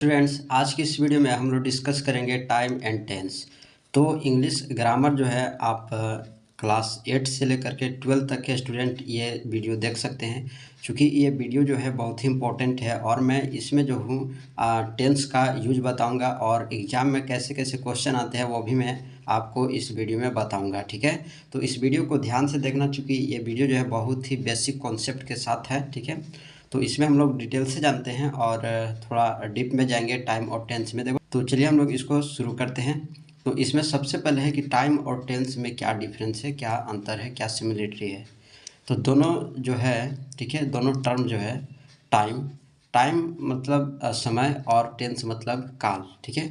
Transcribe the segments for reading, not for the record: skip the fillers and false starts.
Students, आज की इस वीडियो में हम लोग डिस्कस करेंगे टाइम एंड टेंस। तो इंग्लिश ग्रामर जो है आप क्लास 8 से लेकर के 12 तक के स्टूडेंट ये वीडियो देख सकते हैं। क्योंकि ये वीडियो जो है बहुत ही इम्पोर्टेंट है और मैं इसमें जो हूँ टेंस का यूज बताऊंगा और एग्ज़ाम में कैसे कैसे क्वेश्चन आते हैं वो भी मैं आपको इस वीडियो में बताऊंगा। ठीक है, तो इस वीडियो को ध्यान से देखना, चूँकि ये वीडियो जो है बहुत ही बेसिक कॉन्सेप्ट के साथ है। ठीक है, तो इसमें हम लोग डिटेल से जानते हैं और थोड़ा डीप में जाएंगे टाइम और टेंस में। देखो, तो चलिए हम लोग इसको शुरू करते हैं। तो इसमें सबसे पहले है कि टाइम और टेंस में क्या डिफरेंस है, क्या अंतर है, क्या सिमिलरिटी है। तो दोनों जो है, ठीक है, दोनों टर्म जो है टाइम टाइम मतलब समय और टेंस मतलब काल। ठीक है,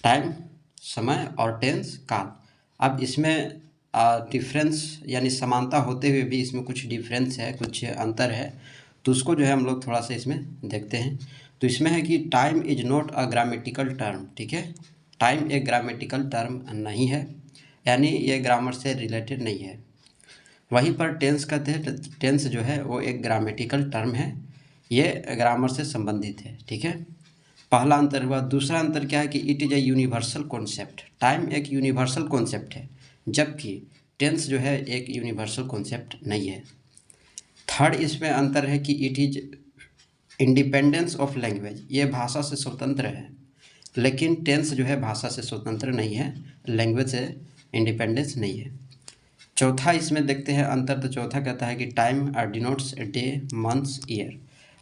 टाइम समय और टेंस काल। अब इसमें डिफरेंस यानी समानता होते हुए भी इसमें कुछ डिफरेंस है, कुछ अंतर है। तो उसको जो है हम लोग थोड़ा सा इसमें देखते हैं। तो इसमें है कि time is not a grammatical term. ठीक है, टाइम एक ग्रामेटिकल टर्म नहीं है, यानी ये ग्रामर से रिलेटेड नहीं है। वहीं पर टेंस कहते हैं, टेंस जो है वो एक ग्रामेटिकल टर्म है, ये ग्रामर से संबंधित है। ठीक है, पहला अंतर हुआ। दूसरा अंतर क्या है कि it is a universal concept. Time एक यूनिवर्सल कॉन्सेप्ट है, जबकि टेंस जो है एक यूनिवर्सल कॉन्सेप्ट नहीं है। थर्ड इसमें अंतर है कि it is independence of language, ये भाषा से स्वतंत्र है, लेकिन टेंस जो है भाषा से स्वतंत्र नहीं है, लैंग्वेज से इंडिपेंडेंस नहीं है। चौथा इसमें देखते हैं अंतर। तो चौथा कहता है कि time denotes day months year.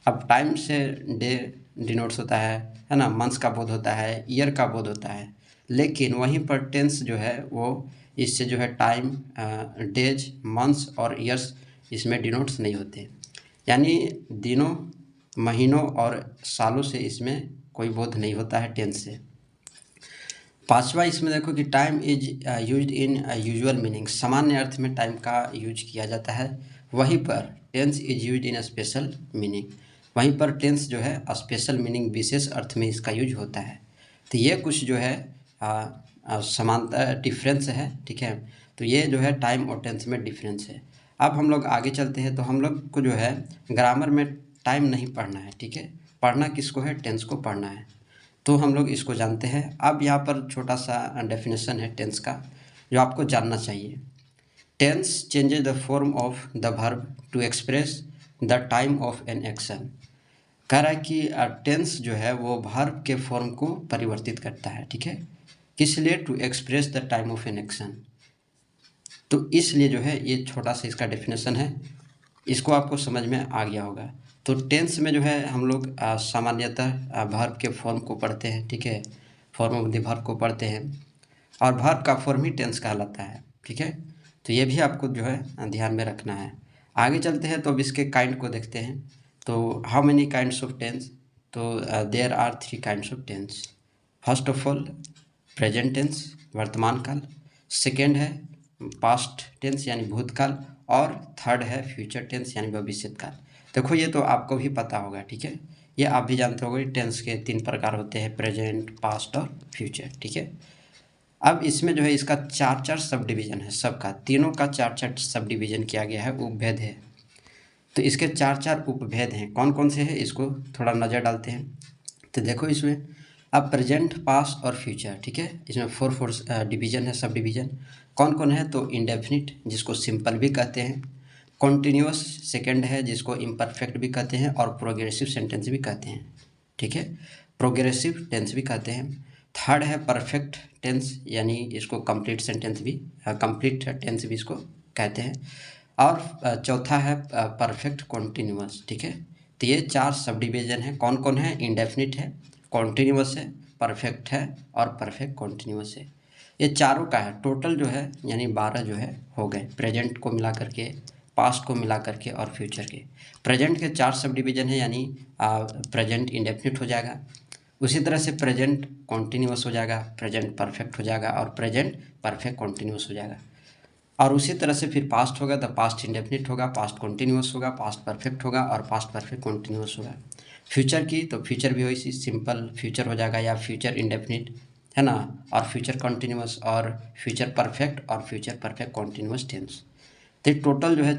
अब टाइम से डे डिनोट्स होता है ना, मंथ्स का बोध होता है, ईयर का बोध होता है। लेकिन वहीं पर टेंस जो है वो इससे जो है टाइम, डेज, मंथ्स और ईयर्स इसमें डिनोट्स नहीं होते, यानी दिनों, महीनों और सालों से इसमें कोई बोध नहीं होता है टेंस से। पांचवा इसमें देखो कि time is used in usual meaning, सामान्य अर्थ में टाइम का यूज किया जाता है। वहीं पर tense is used in special meaning, वहीं पर टेंस जो है स्पेशल मीनिंग, विशेष अर्थ में इसका यूज होता है। तो ये कुछ जो है समानता, डिफरेंस है। ठीक है, तो ये जो है टाइम और टेंस में डिफरेंस है। अब हम लोग आगे चलते हैं। तो हम लोग को जो है ग्रामर में टाइम नहीं पढ़ना है। ठीक है, पढ़ना किसको है, टेंस को पढ़ना है। तो हम लोग इसको जानते हैं। अब यहाँ पर छोटा सा डेफिनेशन है टेंस का जो आपको जानना चाहिए। Tense changes the form of the verb to express the time of an action. कह रहा है कि टेंस जो है वो वर्ब के फॉर्म को परिवर्तित करता है। ठीक है, किस लिए, to express the time of an action. तो इसलिए जो है ये छोटा सा इसका डेफिनेशन है, इसको आपको समझ में आ गया होगा। तो टेंस में जो है हम लोग सामान्यतः वर्ब के फॉर्म को पढ़ते हैं। ठीक है, फॉर्म ऑफ द वर्ब को पढ़ते हैं और वर्ब का फॉर्म ही टेंस कहलाता है। ठीक है, तो ये भी आपको जो है ध्यान में रखना है। आगे चलते हैं तो अब इसके काइंड को देखते हैं। तो how many kinds of tense. तो there are 3 kinds of tense. First of all present tense, वर्तमान काल। सेकेंड है पास्ट टेंस यानी भूतकाल, और थर्ड है फ्यूचर टेंस यानी भविष्य काल। देखो ये तो आपको भी पता होगा। ठीक है, ये आप भी जानते होंगे, टेंस के 3 प्रकार होते हैं, प्रेजेंट, पास्ट और फ्यूचर। ठीक है, अब इसमें जो है इसका 4 सब डिवीज़न है, सबका, तीनों का 4 सब डिवीज़न किया गया है, उपभेद है। तो इसके 4 उपभेद हैं, कौन कौन से हैं इसको थोड़ा नज़र डालते हैं। तो देखो इसमें अब प्रेजेंट, पास्ट और फ्यूचर। ठीक है, इसमें 4 डिवीज़न है, सब डिवीज़न। कौन कौन है, तो इंडेफिनिट जिसको सिंपल भी कहते हैं, कॉन्टिन्यूअस सेकंड है जिसको इम्परफेक्ट भी कहते हैं, और प्रोग्रेसिव सेंटेंस भी कहते हैं। ठीक है, प्रोग्रेसिव टेंस भी कहते हैं। थर्ड है परफेक्ट टेंस, यानी इसको कंप्लीट सेंटेंस भी, कंप्लीट टेंस भी इसको कहते हैं। और चौथा है परफेक्ट कॉन्टिन्यूअस। ठीक है, तो ये 4 सब डिवीज़न है। कौन कौन है, इंडेफिनिट है, कॉन्टिन्यूअस है, परफेक्ट है और परफेक्ट कॉन्टिन्यूअस है। ये चारों का है, टोटल जो है यानी 12 जो है हो गए, प्रेजेंट को मिला करके, पास्ट को मिला करके और फ्यूचर के। प्रेजेंट के 4 सब डिवीज़न है, यानी प्रेजेंट इंडेफिनिट हो जाएगा, उसी तरह से प्रेजेंट कॉन्टिन्यूअस हो जाएगा, प्रेजेंट परफेक्ट हो जाएगा और प्रेजेंट परफेक्ट कॉन्टिन्यूअस हो जाएगा। और उसी तरह से फिर पास्ट होगा तो पास्ट इंडेफिनिट होगा, पास्ट कॉन्टिन्यूअस होगा, पास्ट परफेक्ट होगा और पास्ट परफेक्ट कॉन्टिन्यूअस होगा। फ्यूचर की तो फ्यूचर भी वही सिंपल फ्यूचर हो जाएगा या फ्यूचर इंडेफिनिट, है ना, और फ्यूचर कॉन्टिन्यूअस और फ्यूचर परफेक्ट और फ्यूचर परफेक्ट कॉन्टिन्यूअस टेंस। तो टोटल जो है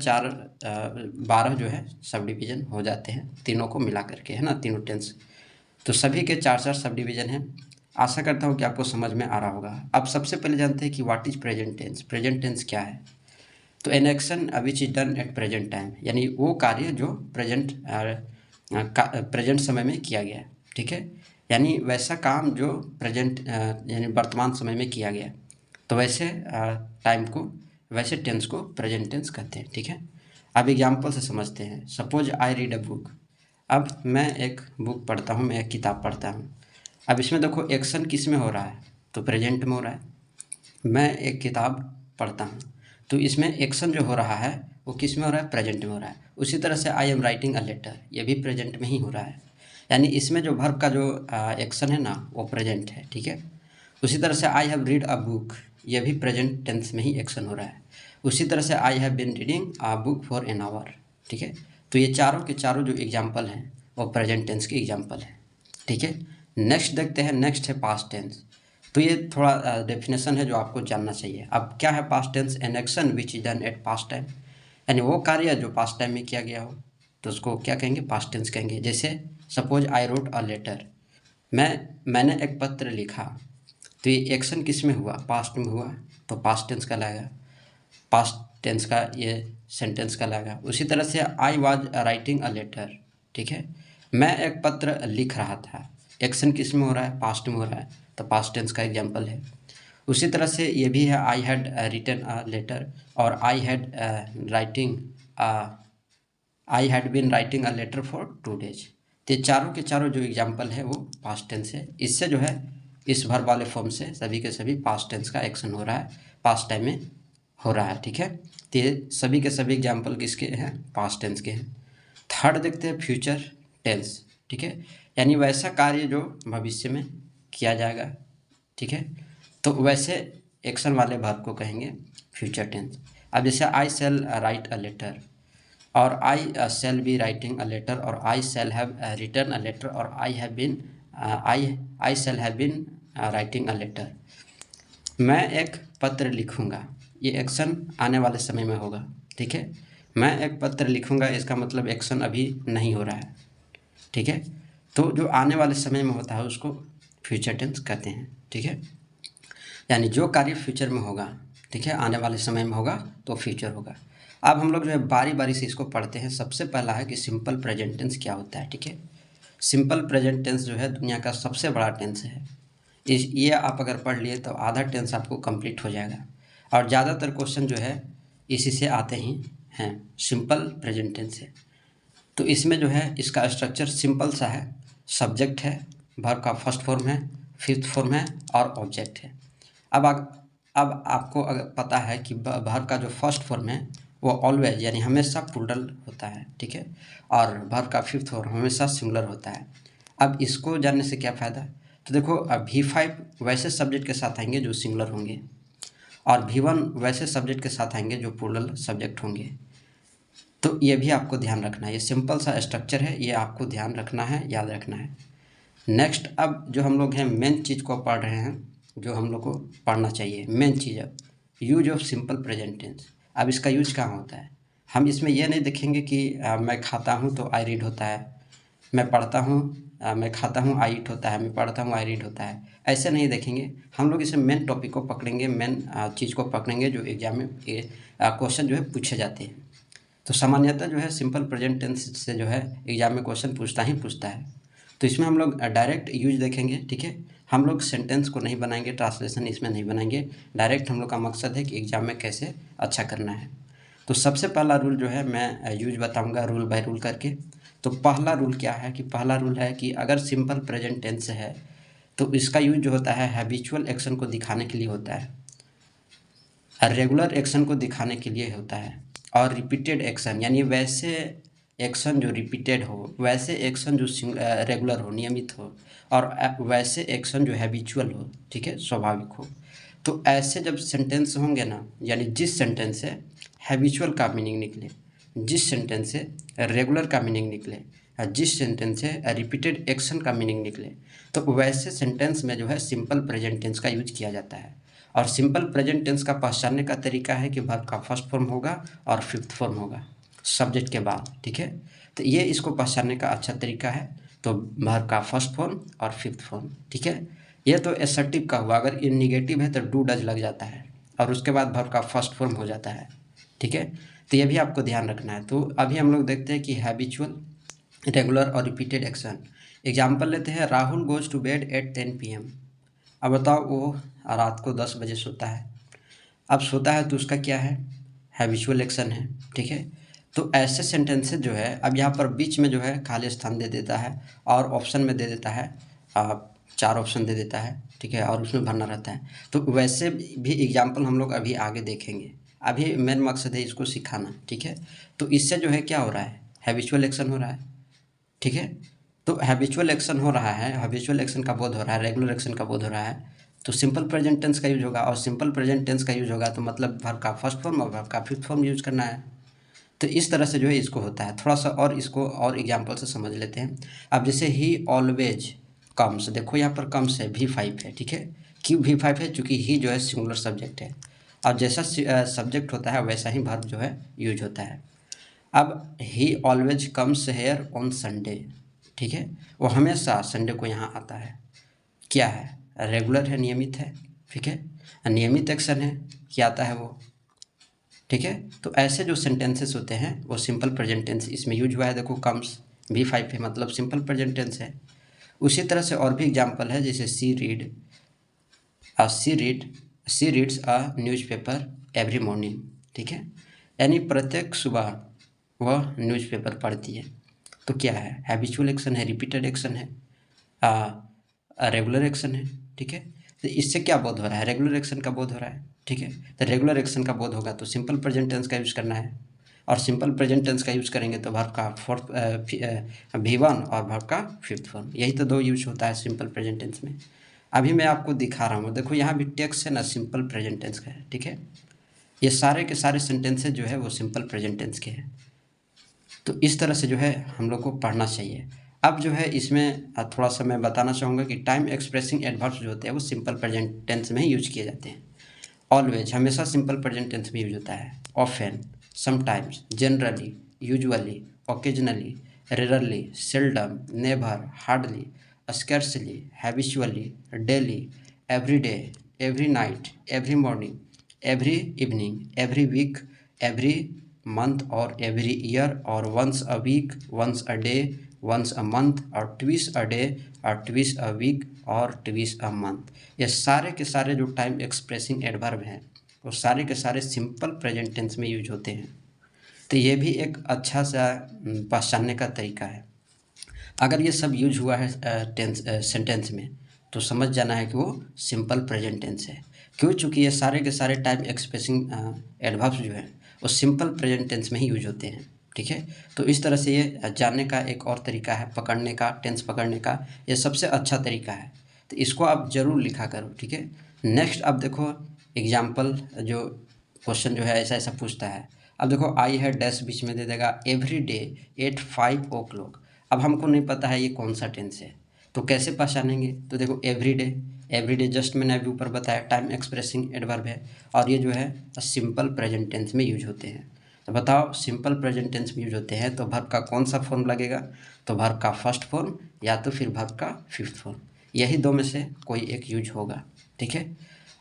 12 जो है सब डिवीज़न हो जाते हैं, तीनों को मिला करके, है ना, तीनों टेंस। तो सभी के 4-4 सब डिवीज़न हैं। आशा करता हूँ कि आपको समझ में आ रहा होगा। अब सबसे पहले जानते हैं कि what is present tense. Present tense क्या है? तो an action which is done at present time, यानी वो कार्य जो प्रेजेंट समय में किया गया है, ठीक है। यानी वैसा काम जो प्रेजेंट यानी वर्तमान समय में किया गया, तो वैसे टाइम को, वैसे टेंस को प्रेजेंट टेंस कहते हैं, ठीक है। अब एग्जाम्पल से समझते हैं। Suppose I read a book. अब मैं एक बुक पढ़ता हूँ, मैं एक किताब पढ़ता हूँ। अब इसमें देखो एक्शन किस में हो रहा है, तो प्रेजेंट में हो रहा है। मैं एक किताब पढ़ता हूँ, तो इसमें एक्शन जो हो रहा है वो किस में हो रहा है, प्रेजेंट में हो रहा है। उसी तरह से I am writing a letter, ये भी प्रेजेंट में ही हो रहा है। यानी इसमें जो वर्ब का जो एक्शन है ना, वो प्रेजेंट है, ठीक है। उसी तरह से I have read a book, ये भी प्रेजेंट टेंस में ही एक्शन हो रहा है। उसी तरह से I have been reading a book for an hour, ठीक है। तो ये चारों के चारों जो एग्जाम्पल हैं वो प्रेजेंट टेंस के एग्जाम्पल हैं, ठीक है। नेक्स्ट देखते हैं। नेक्स्ट है पास्ट टेंस। तो ये थोड़ा डेफिनेशन है जो आपको जानना चाहिए। अब क्या है past tense? An action which is done at past time, यानी वो कार्य जो पास्ट टाइम में किया गया हो, तो उसको क्या कहेंगे, पास्ट टेंस कहेंगे। जैसे suppose I wrote a letter, मैंने एक पत्र लिखा, तो ये एक्शन किस में हुआ, पास्ट में हुआ, तो पास्ट टेंस कहलाएगा। पास्ट टेंस का ये सेंटेंस कहलाएगा। उसी तरह से I was writing a letter, ठीक है। मैं एक पत्र लिख रहा था, एक्शन किस में हो रहा है, पास्ट में हो रहा है, तो पास्ट टेंस का एग्जाम्पल है। उसी तरह से ये भी है I had written a letter, और I had writing I had been writing a letter for 2 days। तो ये चारों के चारों जो एग्जाम्पल है वो पास्ट टेंस है। इससे जो है इस वर्ब वाले फॉर्म से सभी के सभी पास्ट टेंस का एक्शन हो रहा है, पास्ट टाइम में हो रहा है, ठीक है। तो ये सभी के सभी एग्जाम्पल किसके हैं, पास्ट टेंस के हैं। थर्ड देखते हैं फ्यूचर टेंस, ठीक है। यानी वैसा कार्य जो भविष्य में किया जाएगा, ठीक है। तो वैसे एक्शन वाले वर्ब को कहेंगे फ्यूचर टेंस। अब जैसे I shall write a letter, और I shall be writing a letter, और I shall have written a letter, और I have been I shall have been writing a letter. मैं एक पत्र लिखूंगा, ये एक्शन आने वाले समय में होगा, ठीक है। मैं एक पत्र लिखूंगा, इसका मतलब एक्शन अभी नहीं हो रहा है, ठीक है। तो जो आने वाले समय में होता है उसको फ्यूचर टेंस कहते हैं, ठीक है। यानी जो कार्य फ्यूचर में होगा, ठीक है, आने वाले समय में होगा तो फ्यूचर होगा। अब हम लोग जो है बारी बारी से इसको पढ़ते हैं। सबसे पहला है कि सिंपल प्रेजेंट टेंस क्या होता है, ठीक है। सिंपल प्रेजेंट टेंस जो है दुनिया का सबसे बड़ा टेंस है। ये आप अगर पढ़ लिए तो आधा टेंस आपको कंप्लीट हो जाएगा, और ज़्यादातर क्वेश्चन जो है इसी से आते ही हैं, सिंपल प्रेजेंट टेंस है। तो इसमें जो है इसका स्ट्रक्चर सिंपल सा है। सब्जेक्ट है, वर्ब का फर्स्ट फॉर्म है, फिफ्थ फॉर्म है, और ऑब्जेक्ट है। अब अब आपको अगर पता है कि वर्ब का जो फर्स्ट फॉर्म है वो ऑलवेज यानी हमेशा प्लूरल होता है, ठीक है। और वर्ब का फिफ्थ फॉर्म हमेशा सिंगुलर होता है। अब इसको जानने से क्या फ़ायदा? तो देखो V5 वैसे सब्जेक्ट के साथ आएंगे जो सिंगुलर होंगे, और V1 वैसे सब्जेक्ट के साथ आएंगे जो प्लूरल सब्जेक्ट होंगे। तो ये भी आपको ध्यान रखना है। ये सिंपल सा स्ट्रक्चर है, ये आपको ध्यान रखना है, याद रखना है। नेक्स्ट, अब जो हम लोग हैं मेन चीज़ को पढ़ रहे हैं, जो हम लोग को पढ़ना चाहिए मेन चीज़, अब use of simple present tense. अब इसका यूज कहाँ होता है? हम इसमें ये नहीं देखेंगे कि मैं खाता हूँ तो आई रीड होता है, मैं पढ़ता हूँ मैं खाता हूँ आई ईट होता है, मैं पढ़ता हूँ आई रीड होता है, ऐसे नहीं देखेंगे। हम लोग इसे मेन टॉपिक को पकड़ेंगे, मेन चीज़ को पकड़ेंगे जो एग्जाम में क्वेश्चन जो है पूछे जाते हैं। तो सामान्यतः जो है सिंपल प्रेजेंट टेंस से जो है एग्जाम में क्वेश्चन पूछता ही पूछता है। तो इसमें हम लोग डायरेक्ट यूज देखेंगे, ठीक है। हम लोग सेंटेंस को नहीं बनाएंगे, ट्रांसलेशन इसमें नहीं बनाएंगे। डायरेक्ट हम लोग का मकसद है कि एग्जाम में कैसे अच्छा करना है। तो सबसे पहला रूल जो है मैं यूज बताऊंगा रूल बाय रूल करके। तो पहला रूल क्या है कि पहला रूल है कि अगर सिंपल प्रेजेंट टेंस है तो इसका यूज जो होता है हैबिचुअल एक्शन को दिखाने के लिए होता है, रेगुलर एक्शन को दिखाने के लिए होता है, और रिपीटेड एक्शन यानी वैसे एक्शन जो रिपीटेड हो, वैसे एक्शन जो रेगुलर हो, नियमित हो, और वैसे एक्शन जो हैबिचुअल हो, ठीक है, स्वाभाविक हो। तो ऐसे जब सेंटेंस होंगे ना, यानी जिस सेंटेंस से हैबिचुअल का मीनिंग निकले, जिस सेंटेंस से रेगुलर का मीनिंग निकले, जिस सेंटेंस से रिपीटेड एक्शन का मीनिंग निकले, तो वैसे सेंटेंस में जो है सिंपल प्रेजेंट टेंस का यूज किया जाता है। और सिंपल प्रेजेंट टेंस का पहचानने का तरीका है कि वर्ब का फर्स्ट फॉर्म होगा और फिफ्थ फॉर्म होगा सब्जेक्ट के बाद, ठीक है। तो ये इसको पहचानने का अच्छा तरीका है। तो वर्ब का फर्स्ट फॉर्म और फिफ्थ फॉर्म, ठीक है। ये तो एसर्टिव का हुआ। अगर इन निगेटिव है तो डू डज लग जाता है और उसके बाद वर्ब का फर्स्ट फॉर्म हो जाता है, ठीक है। तो ये भी आपको ध्यान रखना है। तो अभी हम लोग देखते हैं कि हैबिचुअल, रेगुलर और रिपीटेड एक्शन। एग्जाम्पल लेते हैं, Rahul goes to bed at 10 PM। अब बताओ, वो रात को 10 बजे सोता है। अब सोता है तो उसका क्या है, हैबिचुअल एक्शन है, ठीक है। तो ऐसे सेंटेंसेस जो है, अब यहाँ पर बीच में जो है खाली स्थान दे देता है और ऑप्शन में दे देता है, 4 ऑप्शन दे देता है, ठीक है, और उसमें भरना रहता है। तो वैसे भी एग्जाम्पल हम लोग अभी आगे देखेंगे। अभी मेन मकसद है इसको सिखाना, ठीक है। तो इससे जो है क्या हो रहा है, हैबिचुअल एक्शन हो रहा है, ठीक है। तो हैबिचुअल एक्शन हो रहा है, हैबिचुअल एक्शन का बोध हो रहा है, रेगुलर एक्शन का बोध हो रहा है, तो सिंपल प्रेजेंट टेंस का यूज होगा। और सिंपल प्रेजेंट टेंस का यूज होगा तो मतलब वर्ब का फर्स्ट फॉर्म और वर्ब का फिफ्थ फॉर्म यूज करना है। तो इस तरह से जो है इसको होता है। थोड़ा सा और इसको और एग्जांपल से समझ लेते हैं। अब जैसे ही ऑलवेज कम्स, देखो यहाँ पर कम्स है, V5 है, ठीक है। क्यों V5 है, चूँकि ही जो है सिंगुलर सब्जेक्ट है और जैसा सब्जेक्ट होता है वैसा ही वर्ब जो है यूज होता है। अब ही always comes here on Sunday, ठीक है, वो हमेशा संडे को यहाँ आता है। क्या है, रेगुलर है, नियमित है, ठीक है, नियमित एक्शन है, क्या आता है वो, ठीक है। तो ऐसे जो सेंटेंसेस होते हैं वो सिंपल प्रेजेंट टेंस इसमें यूज हुआ है। देखो कम्स V5 है, मतलब सिंपल प्रेजेंट टेंस है। उसी तरह से और भी एग्जांपल है, जैसे she reads a newspaper every morning, ठीक है, यानी प्रत्येक सुबह वह न्यूज़पेपर पढ़ती है। तो क्या है, हैबिचुअल एक्शन है, रिपीटेड एक्शन है, रेगुलर एक्शन है, ठीक है। तो इससे क्या बोध हो रहा है, रेगुलर एक्शन का बोध हो रहा है, ठीक है। तो रेगुलर एक्शन का बोध होगा तो सिंपल प्रेजेंट टेंस का यूज़ करना है और सिंपल प्रेजेंट टेंस का यूज़ करेंगे तो वर्ब का V1 और वर्ब का फिफ्थ फॉर्म, यही तो 2 यूज होता है सिंपल प्रेजेंट टेंस में। अभी मैं आपको दिखा रहा हूँ, देखो यहाँ भी टेक्स्ट है ना, सिंपल प्रेजेंट टेंस का है, ठीक है। ये सारे के सारे सेंटेंसेस जो है वो सिंपल प्रेजेंट टेंस के हैं। तो इस तरह से जो है हम लोग को पढ़ना चाहिए। अब जो है इसमें थोड़ा सा मैं बताना चाहूँगा कि टाइम एक्सप्रेसिंग एडवर्ब्स जो होते हैं वो सिंपल प्रेजेंट टेंस में ही यूज किए जाते हैं। ऑलवेज हमेशा सिंपल प्रेजेंट टेंस में यूज होता है। Often, sometimes, generally, usually, occasionally, rarely, seldom, never, hardly, scarcely, habitually, daily, everyday, every night, every morning, every evening, every week, every month और every year और once a week, once a day, once a month और twice a day और twice a week और twice a month. ये सारे के सारे जो टाइम एक्सप्रेसिंग एडवर्ब हैं वो सारे के सारे सिंपल प्रेजेंट टेंस में यूज होते हैं। तो ये भी एक अच्छा सा पहचानने का तरीका है। अगर ये सब यूज हुआ है सेंटेंस में तो समझ जाना है कि वो सिंपल प्रेजेंट टेंस है। क्यों, चूँकि ये सारे के सारे टाइम एक्सप्रेसिंग एडवर्ब्स जो हैं वो सिंपल प्रेजेंट टेंस में ही यूज होते हैं, ठीक है। तो इस तरह से ये जानने का एक और तरीका है, पकड़ने का, टेंस पकड़ने का ये सबसे अच्छा तरीका है। तो इसको आप ज़रूर लिखा करो, ठीक है। नेक्स्ट अब देखो एग्जाम्पल, जो क्वेश्चन जो है ऐसा ऐसा पूछता है। अब देखो आई है डैश बीच में दे देगा, एवरी डे एट 5 o'clock। अब हमको नहीं पता है ये कौन सा टेंस है तो कैसे पहचानेंगे, तो देखो एवरी डे जस्ट मैंने अभी ऊपर बताया टाइम एक्सप्रेसिंग एडवर्ब है और ये जो है सिंपल प्रेजेंट टेंस में यूज होते हैं। तो बताओ सिंपल प्रेजेंट टेंस में यूज होते हैं तो वर्ब का कौन सा फॉर्म लगेगा, तो वर्ब का फर्स्ट फॉर्म या तो फिर वर्ब का फिफ्थ फॉर्म, यही 2 में से कोई एक यूज होगा, ठीक है।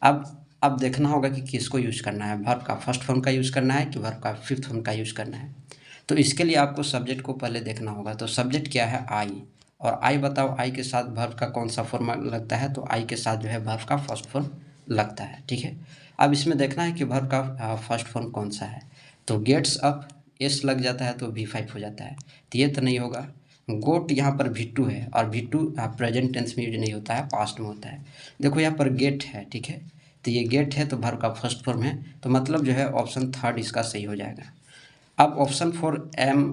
अब देखना होगा कि किसको यूज करना है, वर्ब का फर्स्ट फॉर्म का यूज करना है कि वर्ब का फिफ्थ फॉर्म का यूज करना है। तो इसके लिए आपको सब्जेक्ट को पहले देखना होगा। तो सब्जेक्ट क्या है, आई, और आई बताओ आई के साथ वर्ब का कौन सा फॉर्म लगता है, तो आई के साथ जो है वर्ब का फर्स्ट फॉर्म लगता है, ठीक है। अब इसमें देखना है कि वर्ब का फर्स्ट फॉर्म कौन सा है। तो गेट्स अप एस लग जाता है तो V5 हो जाता है, तो ये तो नहीं होगा। गोट यहाँ पर V2 है और V2 प्रेजेंट टेंस में यूज नहीं होता है, पास्ट में होता है। देखो यहाँ पर गेट है, ठीक है, तो ये गेट है तो वर्ब का फर्स्ट फॉर्म है, तो मतलब जो है ऑप्शन थर्ड इसका सही हो जाएगा। अब ऑप्शन 4 एम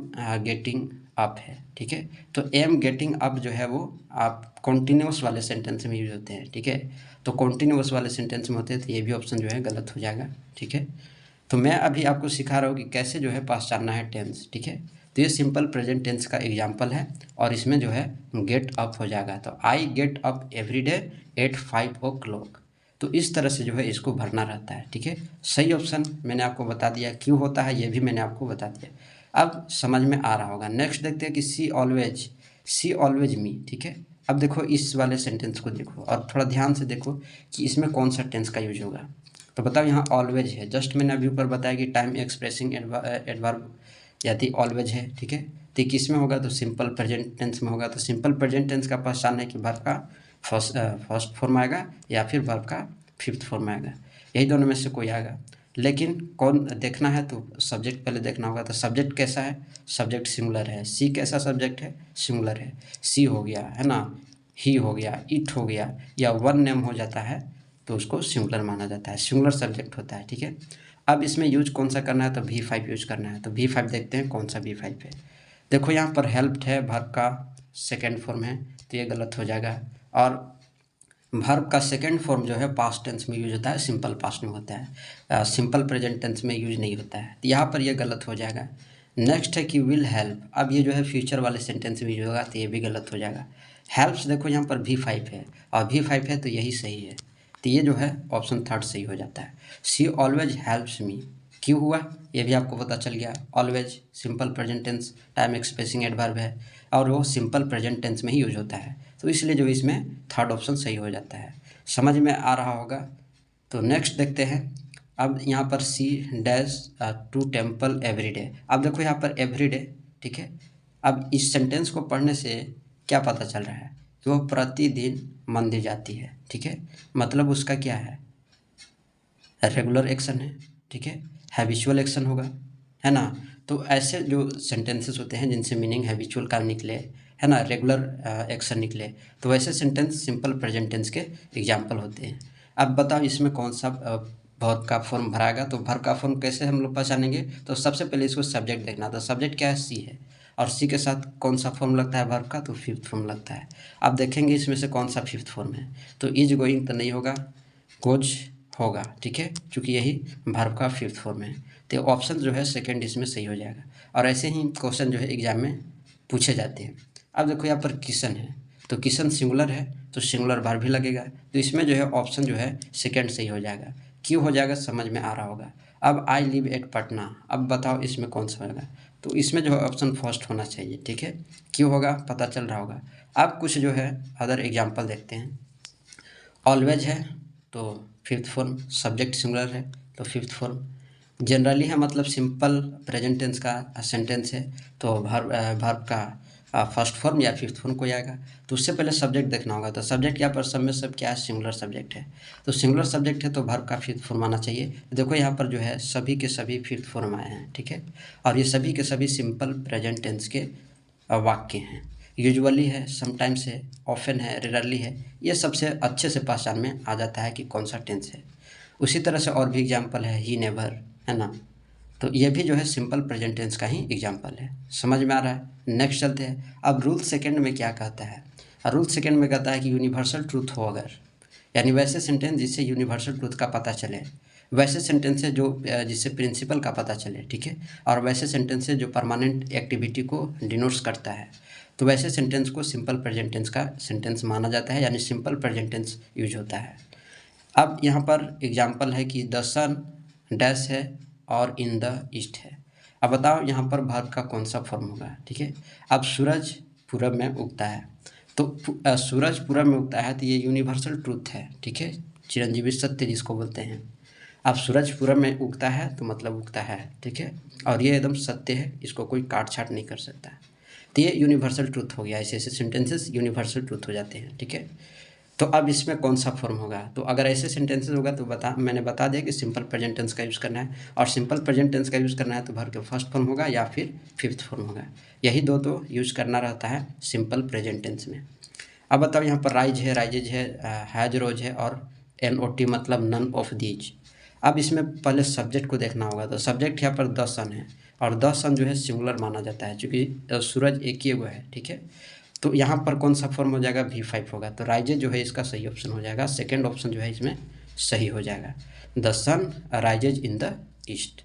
गेटिंग अप है, ठीक है। तो एम गेटिंग अप जो है वो आप कॉन्टीन्यूस वाले सेंटेंस में यूज होते हैं, ठीक है। तो कॉन्टीन्यूस वाले सेंटेंस में होते हैं तो ये भी ऑप्शन जो है गलत हो जाएगा, ठीक है। तो मैं अभी आपको सिखा रहा हूँ कि कैसे जो है पहचानना है टेंस, ठीक है। तो ये सिंपल प्रेजेंट टेंस का एग्जाम्पल है और इसमें जो है गेट अप हो जाएगा। तो I get up every day at 5 o'clock। तो इस तरह से जो है इसको भरना रहता है, ठीक है। सही ऑप्शन मैंने आपको बता दिया, क्यों होता है ये भी मैंने आपको बता दिया, अब समझ में आ रहा होगा। नेक्स्ट देखते हैं कि सी ऑलवेज सी ऑलवेज मी, ठीक है। अब देखो इस वाले सेंटेंस को देखो और थोड़ा ध्यान से देखो कि इसमें कौन सा टेंस का यूज होगा। तो बताओ यहाँ ऑलवेज है, जस्ट मैंने अभी ऊपर बताया कि टाइम एक्सप्रेसिंग एडवर्ब यदि ऑलवेज है, ठीक है। तो किस में होगा, तो सिंपल प्रेजेंट टेंस में होगा। तो सिंपल प्रेजेंट टेंस का पहचान है कि वर्ब का फर्स्ट फॉर्म आएगा या फिर वर्ब का फिफ्थ फॉर्म आएगा, यही दोनों में से कोई आएगा। लेकिन कौन देखना है, तो सब्जेक्ट पहले देखना होगा। तो सब्जेक्ट कैसा है, सब्जेक्ट सिंगुलर है। सी कैसा सब्जेक्ट है, सिंगुलर है। सी हो गया है ना, ही हो गया, इट हो गया, या वन नेम हो जाता है तो उसको सिंगुलर माना जाता है, सिंगुलर सब्जेक्ट होता है, ठीक है। अब इसमें यूज कौन सा करना है, तो V5 यूज करना है। तो V5 देखते हैं कौन सा V5 है। देखो यहाँ पर हेल्प्ड है, वर्ब का सेकेंड फॉर्म है, तो ये गलत हो जाएगा। और वर्ब का सेकेंड फॉर्म जो है पास्ट टेंस में यूज होता है, सिंपल पास्ट में होता है, सिंपल प्रेजेंट टेंस में यूज नहीं होता है, तो यहाँ पर ये गलत हो जाएगा। नेक्स्ट है कि विल हेल्प, अब ये जो है फ्यूचर वाले सेंटेंस में यूज होगा, तो ये भी गलत हो जाएगा। हेल्प्स देखो यहाँ पर V5 है और V5 है तो यही सही है, तो ये जो है ऑप्शन थर्ड सही हो जाता है। सी ऑलवेज हेल्प्स मी, क्यों हुआ ये भी आपको पता चल गया। Always simple present tense, time expressing adverb है और वो सिंपल प्रेजेंट टेंस में ही यूज होता है, तो इसलिए जो इसमें थर्ड ऑप्शन सही हो जाता है। समझ में आ रहा होगा। तो नेक्स्ट देखते हैं। अब यहाँ पर she dash to temple everyday, अब देखो यहाँ पर एवरीडे, ठीक है। अब इस सेंटेंस को पढ़ने से क्या पता चल रहा है कि वो प्रतिदिन मंदिर जाती है, ठीक है। मतलब उसका क्या है, रेगुलर एक्शन है, ठीक है, हैबिचुअल एक्शन होगा, है ना। तो ऐसे जो सेंटेंसेस होते हैं जिनसे मीनिंग हैबिचुअल का निकले, है ना, रेगुलर एक्शन निकले, तो वैसे सेंटेंस सिंपल प्रेजेंट टेंस के एग्जाम्पल होते हैं। अब बताओ इसमें कौन सा वर्ब का फॉर्म भराएगा। तो वर्ब का फॉर्म कैसे हम लोग पहचानेंगे, तो सबसे पहले इसको सब्जेक्ट देखना। तो सब्जेक्ट क्या है, सी है, और सी के साथ कौन सा फॉर्म लगता है वर्ब का, तो फिफ्थ फॉर्म लगता है। अब देखेंगे इसमें से कौन सा फिफ्थ फॉर्म है, तो इज गोइंग तो नहीं होगा, गोज होगा, ठीक है, क्योंकि यही वर्ब का फिफ्थ फॉर्म है। तो ऑप्शन जो है सेकंड इसमें सही हो जाएगा। और ऐसे ही क्वेश्चन जो है एग्जाम में पूछे जाते हैं। अब देखो यहाँ पर किशन है, तो किशन सिंगुलर है तो सिंगुलर वर्ब भी लगेगा, तो इसमें जो है ऑप्शन जो है सेकंड सही हो जाएगा। क्यों हो जाएगा, समझ में आ रहा होगा। अब आई लिव एट पटना, अब बताओ इसमें कौन सा होगा, तो इसमें जो है ऑप्शन फर्स्ट होना चाहिए, ठीक है। क्यों होगा पता चल रहा होगा। अब कुछ जो है अदर एग्जाम्पल देखते हैं। ऑलवेज है तो फिफ्थ फॉर्म, सब्जेक्ट सिंगुलर है तो फिफ्थ फॉर्म, जनरली है मतलब सिंपल प्रेजेंट टेंस का सेंटेंस है तो वर्ब का फर्स्ट फॉर्म या फिफ्थ फॉर्म को आएगा। तो उससे पहले सब्जेक्ट देखना होगा। तो सब्जेक्ट यहाँ पर सब में सब क्या है, सिंगुलर सब्जेक्ट है, तो सिंगुलर सब्जेक्ट है तो वर्ब का फिफ्थ फॉर्म आना चाहिए। तो देखो यहाँ पर जो है सभी के सभी फिफ्थ फॉर्म आए हैं, ठीक है, और ये सभी के सभी सिंपल प्रेजेंट टेंस के वाक्य हैं। यूजुअली है, समटाइम्स है, ऑफन है, रेयरली है, ये सबसे अच्छे से पहचान में आ जाता है कि कौन सा टेंस है। उसी तरह से और भी एग्जाम्पल है, ही नेवर, है ना, तो ये भी जो है सिंपल प्रेजेंट टेंस का ही एग्जाम्पल है। समझ में आ रहा है। नेक्स्ट चलते हैं। अब रूल सेकंड में क्या कहता है, रूल सेकंड में कहता है कि यूनिवर्सल ट्रूथ हो अगर, यानी वैसे सेंटेंस जिससे यूनिवर्सल ट्रूथ का पता चले, वैसे सेंटेंस है जो जिससे प्रिंसिपल का पता चले, ठीक है, और वैसे सेंटेंस है जो परमानेंट एक्टिविटी को डिनोट्स करता है, तो वैसे सेंटेंस को सिंपल प्रेजेंट टेंस का सेंटेंस माना जाता है, यानी सिंपल प्रेजेंट टेंस यूज होता है। अब यहाँ पर एग्जाम्पल है कि द सन डैश है और इन द ईस्ट है। अब बताओ यहाँ पर वर्ब का कौन सा फॉर्म होगा, ठीक है। अब सूरज पूरब में उगता है, तो सूरज पूरब में उगता है तो ये यूनिवर्सल ट्रूथ है, ठीक है, चिरंजीवी सत्य जिसको बोलते हैं। अब सूरज पूरब में उगता है तो मतलब उगता है, ठीक है, और ये एकदम सत्य है, इसको कोई काट छाट नहीं कर सकता। तो ये यूनिवर्सल ट्रूथ हो गया, ऐसे ऐसे सेंटेंसेस यूनिवर्सल ट्रूथ हो जाते हैं, ठीक है। तो अब इसमें कौन सा फॉर्म होगा, तो अगर ऐसे सेंटेंसेस होगा तो मैंने बता दिया कि सिंपल प्रेजेंट टेंस का यूज़ करना है, और सिंपल प्रेजेंट टेंस का यूज़ करना है तो वर्ब का फर्स्ट फॉर्म होगा या फिर फिफ्थ फॉर्म होगा, यही दो तो यूज़ करना रहता है सिंपल प्रेजेंट टेंस में। अब बताओ यहाँ पर राइज है, राइजेज है, हैज रोज है, और NOT मतलब नन ऑफ दीज। अब इसमें पहले सब्जेक्ट को देखना होगा। तो सब्जेक्ट यहाँ पर द सन है, और द सन जो है सिंगुलर माना जाता है क्योंकि सूरज एक ही वो है, ठीक है। तो यहाँ पर कौन सा फॉर्म हो जाएगा, V5 होगा, तो राइजेज जो है इसका सही ऑप्शन हो जाएगा, सेकेंड ऑप्शन जो है इसमें सही हो जाएगा, the sun rises in the east.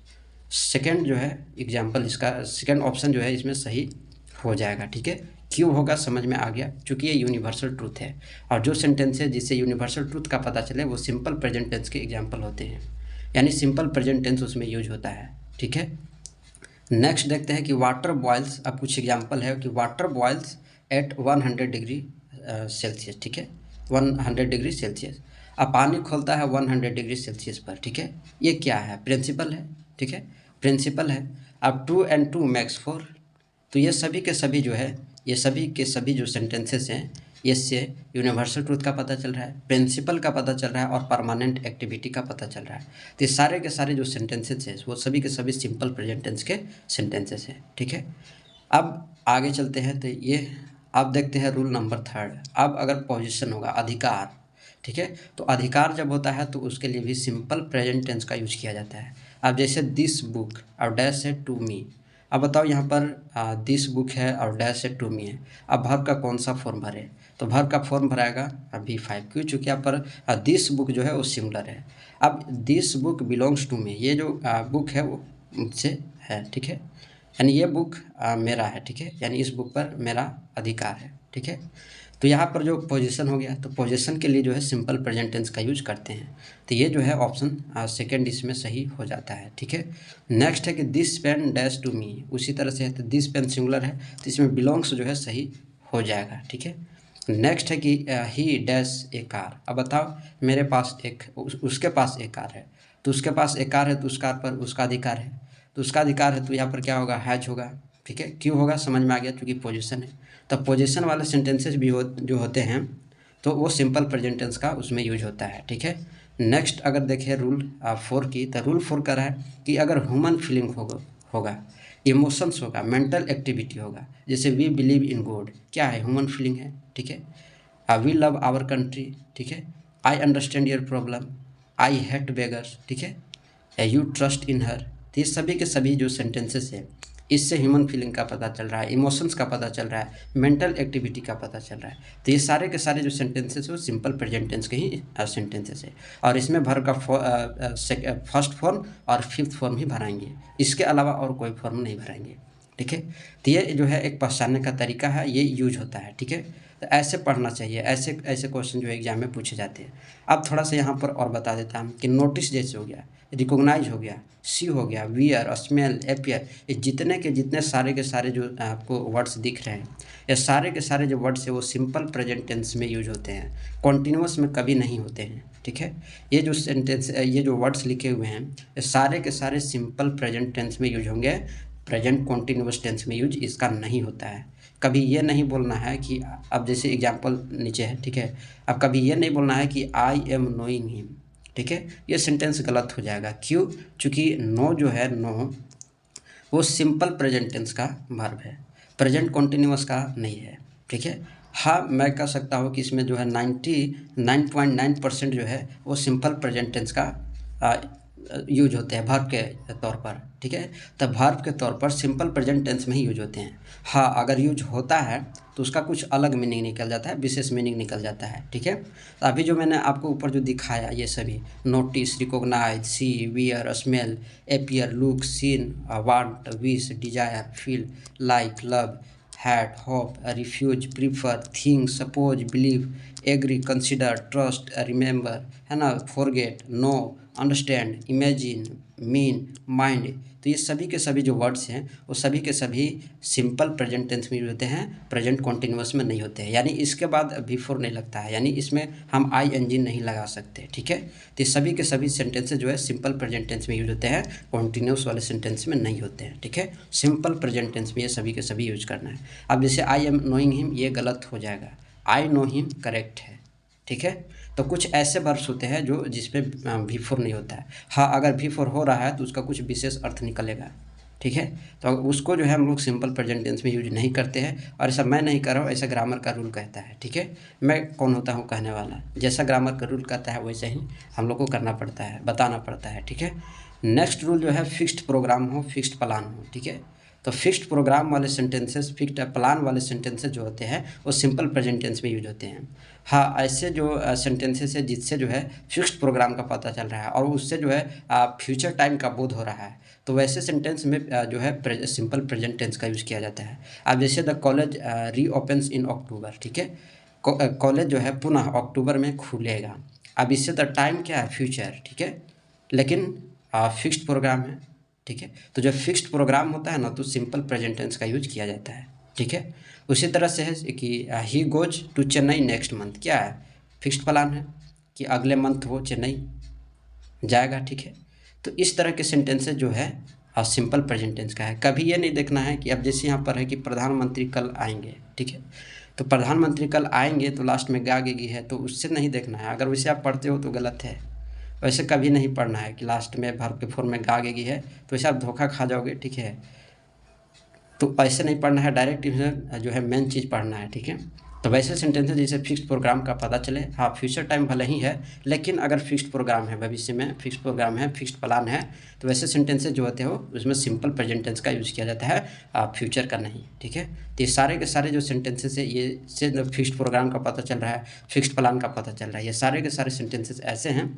Second जो है एग्जाम्पल, इसका सेकेंड ऑप्शन जो है इसमें सही हो जाएगा, ठीक है। क्यों होगा समझ में आ गया, क्योंकि ये यूनिवर्सल ट्रूथ है, और जो सेंटेंस है जिससे यूनिवर्सल ट्रूथ का पता चले वो सिंपल प्रेजेंट टेंस के एग्जाम्पल होते हैं, यानी सिंपल प्रेजेंट टेंस उसमें यूज होता है, ठीक है। नेक्स्ट देखते हैं कि वाटर बॉयल्स। अब कुछ एग्जाम्पल है कि water boils at 100 degree Celsius, ठीक है, 100 डिग्री सेल्सियस। अब पानी खोलता है 100 डिग्री सेल्सियस पर, ठीक है। ये क्या है? प्रिंसिपल है, ठीक है, प्रिंसिपल है। अब 2 and 2 makes 4, तो ये सभी के सभी जो है, ये सभी के सभी जो सेंटेंसेस हैं, इससे यूनिवर्सल ट्रूथ का पता चल रहा है, प्रिंसिपल का पता चल रहा है और परमानेंट एक्टिविटी का पता चल रहा है। तो ये सारे के सारे जो सेंटेंसेस हैं वो सभी के सभी सिंपल प्रेजेंट टेंस के सेंटेंसेस हैं, ठीक है। अब आगे चलते हैं, तो ये आप देखते हैं रूल नंबर 3। अब अगर पोजीशन होगा अधिकार, ठीक है, तो अधिकार जब होता है तो उसके लिए भी सिंपल प्रेजेंट टेंस का यूज किया जाता है। अब जैसे दिस बुक और डैश है टू मी। अब बताओ यहाँ पर दिस बुक है और डैश है टू मी है। अब वर्ब का कौन सा फॉर्म भरे? तो वर्ब का फॉर्म भराएगा V5, क्यों? चूँकि यहाँ पर दिस बुक जो है वो सिंगुलर है। अब this book belongs to me, ये जो बुक है वो मुझसे है, ठीक है, यानी ये बुक मेरा है, ठीक है, यानी इस बुक पर मेरा अधिकार है, ठीक है। तो यहाँ पर जो पोजीशन हो गया, तो पोजीशन के लिए जो है सिंपल प्रेजेंट टेंस का यूज करते हैं। तो ये जो है ऑप्शन सेकंड इसमें सही हो जाता है, ठीक है। नेक्स्ट है कि this pen dash to me, उसी तरह से है, तो दिस पेन सिंगुलर है तो इसमें बिलोंग्स जो है सही हो जाएगा, ठीक है। नेक्स्ट है कि ही डैश ए कार। अब बताओ मेरे पास उसके पास एक कार है, तो उसके पास एक कार है तो उस कार पर उसका अधिकार है, तो उसका अधिकार है तो यहाँ पर क्या होगा? हैज होगा, ठीक है। क्यों होगा? समझ में आ गया, क्योंकि पोजीशन है। तो पोजीशन वाले सेंटेंसेस भी जो होते हैं तो वो सिंपल प्रेजेंट टेंस का उसमें यूज होता है, ठीक है। नेक्स्ट अगर देखें रूल 4 की, तो रूल 4 कर रहा है कि अगर ह्यूमन फीलिंग होगा, इमोशंस होगा, मेंटल एक्टिविटी होगा, जैसे वी बिलीव इन गॉड, क्या है? ह्यूमन फीलिंग है, ठीक है। वी लव आवर कंट्री, ठीक है। I understand your problem, I hate beggars, ठीक है, यू ट्रस्ट इन हर। तो ये सभी के सभी जो सेंटेंसेस है, इससे ह्यूमन फीलिंग का पता चल रहा है, इमोशंस का पता चल रहा है, मेंटल एक्टिविटी का पता चल रहा है। तो ये सारे के सारे जो सेंटेंसेस है वो सिंपल प्रेजेंट टेंस के ही सेंटेंसेस है, और इसमें भर का फर्स्ट फॉर्म और फिफ्थ फॉर्म ही भराएंगे, इसके अलावा और कोई फॉर्म नहीं भराएंगे, ठीक है। तो ये जो है एक पहचानने का तरीका है, ये यूज होता है, ठीक है। तो ऐसे पढ़ना चाहिए, ऐसे ऐसे क्वेश्चन जो एग्जाम में पूछे जाते हैं। अब थोड़ा सा यहाँ पर और बता देता हूँ कि नोटिस जैसे हो गया, रिकॉग्नाइज हो गया, सी हो गया, वियर, स्मेल, एपियर, ये जितने के जितने सारे के सारे जो आपको वर्ड्स दिख रहे हैं, ये सारे के सारे जो वर्ड्स है वो सिंपल प्रेजेंट टेंस में यूज होते हैं, कॉन्टिन्यूअस में कभी नहीं होते हैं, ठीक है। ये जो सेंटेंस, ये जो वर्ड्स लिखे हुए हैं, ये सारे के सारे सिंपल प्रेजेंट टेंस में यूज होंगे, प्रेजेंट कॉन्टिन्यूअस टेंस में यूज इसका नहीं होता है। कभी ये नहीं बोलना है कि, अब जैसे एग्जाम्पल नीचे है, ठीक है, अब कभी ये नहीं बोलना है कि आई एम नोइंग हिम, ठीक है, ये सेंटेंस गलत हो जाएगा। क्यों? चूँकि नो जो है, नो वो सिंपल प्रेजेंट टेंस का वर्ब है, प्रेजेंट कॉन्टिन्यूअस का नहीं है, ठीक है। हाँ, मैं कह सकता हूँ कि इसमें जो है 99.9% जो है वो सिंपल प्रेजेंट टेंस का यूज होते हैं वर्ब के तौर पर, ठीक है। तब वर्ब के तौर पर सिंपल प्रेजेंट टेंस में ही यूज होते हैं। हाँ, अगर यूज होता है तो उसका कुछ अलग मीनिंग निकल जाता है, विशेष मीनिंग निकल जाता है, ठीक है। तो अभी जो मैंने आपको ऊपर जो दिखाया, ये सभी notice, recognise, see, hear, smell, appear, look, seem, want, wish, desire, feel, like, love, hate, hope, refuse, prefer, think, suppose, believe, agree, consider, trust, remember, है ना, forget, know, understand, imagine, mean, mind. तो ये सभी के सभी जो words हैं वो सभी के सभी सिंपल प्रेजेंट टेंस में होते हैं, प्रेजेंट कॉन्टिन्यूअस में नहीं होते हैं, यानी इसके बाद बिफोर नहीं लगता है, यानी इसमें हम ING नहीं लगा सकते, ठीक है। तो ये सभी के सभी सेंटेंसेस जो है सिंपल प्रेजेंट टेंस में यूज होते हैं, कॉन्टिन्यूअस वाले सेंटेंस में नहीं होते हैं, ठीक है। सिंपल प्रेजेंट टेंस में ये सभी के सभी यूज करना है। अब जैसे आई एम नोइंग हिम, ये गलत हो जाएगा, आई नो हिम करेक्ट है, ठीक है। तो कुछ ऐसे वर्ब्स होते हैं जो जिसमें बिफोर नहीं होता है। हाँ, अगर बिफोर हो रहा है तो उसका कुछ विशेष अर्थ निकलेगा, ठीक है। तो उसको जो है हम लोग सिंपल प्रेजेंट टेंस में यूज नहीं करते हैं, और ऐसा मैं नहीं कर रहा हूँ, ऐसा ग्रामर का रूल कहता है, ठीक है। मैं कौन होता हूँ कहने वाला? जैसा ग्रामर का रूल कहता है वैसे ही हम लोग को करना पड़ता है, बताना पड़ता है, ठीक है। नेक्स्ट रूल जो है फिक्स्ड प्रोग्राम हो, फिक्स्ड प्लान हो, ठीक है। तो फिक्स्ड प्रोग्राम वाले सेंटेंसेस, फिक्स्ड प्लान वाले सेंटेंसेस जो होते हैं वो सिंपल प्रेजेंट टेंस में यूज होते हैं। हाँ, ऐसे जो सेंटेंसेस है जिससे जो है फिक्स्ड प्रोग्राम का पता चल रहा है और उससे जो है फ्यूचर टाइम का बोध हो रहा है, तो वैसे सेंटेंस में जो है सिंपल प्रेजेंट टेंस का यूज़ किया जाता है। अब जैसे द कॉलेज रीओपन्स इन अक्टूबर, ठीक है, कॉलेज जो है पुनः अक्टूबर में खुलेगा। अब इससे द टाइम क्या है? फ्यूचर, ठीक है, लेकिन फिक्स्ड प्रोग्राम है, ठीक है। तो जब फिक्स्ड प्रोग्राम होता है ना तो सिंपल प्रेजेंट टेंस का यूज किया जाता है, ठीक है। उसी तरह से है कि he goes to Chennai next month, क्या है, फिक्स्ड प्लान है कि अगले मंथ वो चेन्नई जाएगा, ठीक है। तो इस तरह के सेंटेंसेस जो है सिंपल प्रेजेंट टेंस का है। कभी ये नहीं देखना है कि अब जैसे यहाँ पर है कि प्रधानमंत्री कल आएंगे, ठीक है, तो प्रधानमंत्री कल आएंगे तो लास्ट में गागेगी है, तो उससे नहीं देखना है। अगर वैसे आप पढ़ते हो तो गलत है, वैसे कभी नहीं पढ़ना है कि लास्ट में वर्ब के फॉर्म में गागेगी है, तो वैसे आप धोखा खा जाओगे, ठीक है। तो ऐसे नहीं पढ़ना है, डायरेक्ट जो है मेन चीज़ पढ़ना है, ठीक है। तो वैसे सेंटेंसेस जैसे फिक्स्ड प्रोग्राम का पता चले, हाँ फ्यूचर टाइम भले ही है, लेकिन अगर फिक्स्ड प्रोग्राम है, भविष्य में फिक्स्ड प्रोग्राम है, फिक्स्ड प्लान है, तो वैसे सेंटेंसेस जो होते हो उसमें सिंपल प्रेजेंट टेंस का यूज़ किया जाता है, फ्यूचर का नहीं, ठीक है। तो ये सारे के सारे जो सेंटेंसेस है, ये से फिक्स्ड प्रोग्राम का पता चल रहा है, फिक्स्ड प्लान का पता चल रहा है, ये सारे के सारे सेंटेंसेस ऐसे हैं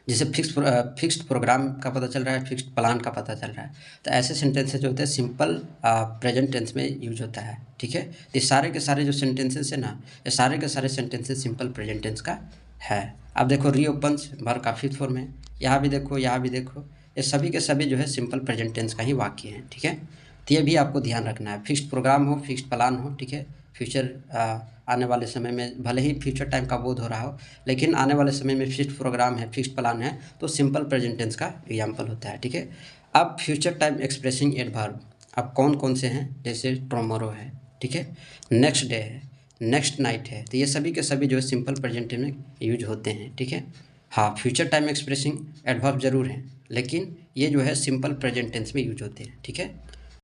जैसे फिक्स्ड प्रोग्राम का पता चल रहा है, फिक्स्ड प्लान का पता चल रहा है। तो ऐसे सेंटेंसेस जो होते हैं सिंपल प्रेजेंट टेंस में यूज होता है, ठीक है। तो ये सारे के सारे जो सेंटेंसेस है ना, ये सारे के सारे सेंटेंसेस सिंपल प्रेजेंट टेंस का है। अब देखो रीओपन्स वर्ब का फिफ्थ फॉर्म है, यहाँ भी देखो, यहाँ भी देखो, ये सभी के सभी जो है सिंपल प्रेजेंट टेंस का ही वाक्य हैं, ठीक है। तो ये भी आपको ध्यान रखना है, फिक्स्ड प्रोग्राम हो, फिक्स्ड प्लान हो, ठीक है। फ्यूचर आने वाले समय में भले ही फ्यूचर टाइम का बोध हो रहा हो, लेकिन आने वाले समय में फिक्स्ड प्रोग्राम है, फिक्स्ड प्लान है, तो सिंपल प्रेजेंट टेंस का एग्जाम्पल होता है, ठीक है। अब फ्यूचर टाइम एक्सप्रेसिंग एडवर्ब अब कौन कौन से हैं, जैसे टुमारो है, ठीक है, नेक्स्ट डे है, नेक्स्ट नाइट है, तो ये सभी के सभी जो है सिंपल प्रेजेंट में यूज होते हैं, ठीक है। हाँ फ्यूचर टाइम एक्सप्रेसिंग एडवर्ब जरूर हैं, लेकिन ये जो है सिंपल प्रेजेंट टेंस में यूज होते हैं, ठीक है।